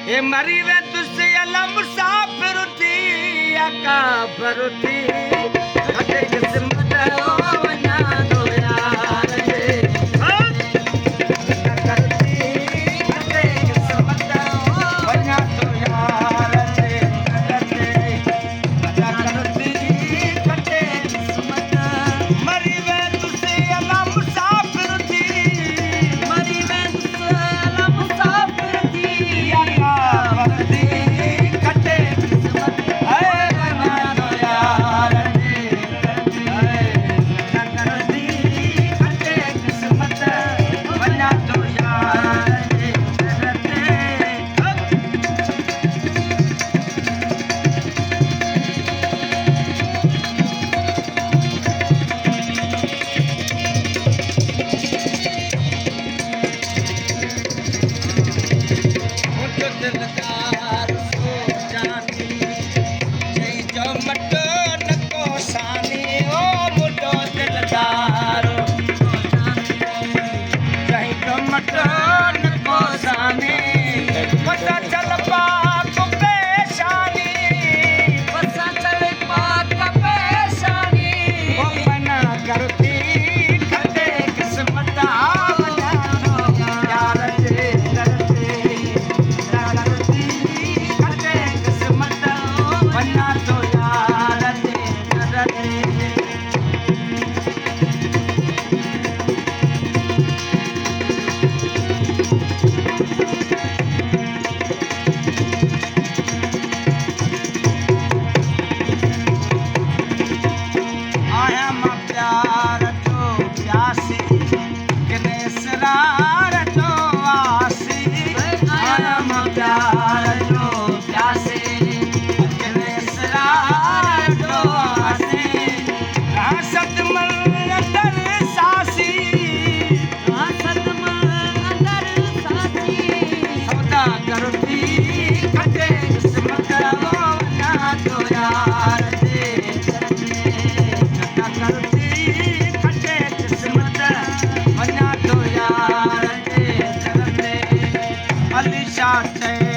ए मरी वे तुझसे अला मुसाफिर थी अकाबर थी खटे किस्मत ओ वना दो यार जे करती खटे किस्मत ओ वना दो यार जे करती खटे किस्मत मरी वे तुझसे अला मुसाफिर थी मरी वे तुझसे अला मुसाफिर थी अकाबर थी खटे किस्मत दिलदार सो जानी जई जो मटो नको सानी ओ मुडो दिलदार जई जो मटो नको सानी पता चल पाक पेशानी पता चल पाक पेशानी ओ मना करती खटे किस्मत आवना यार जे करती खटे किस्मत ओ वना दो यार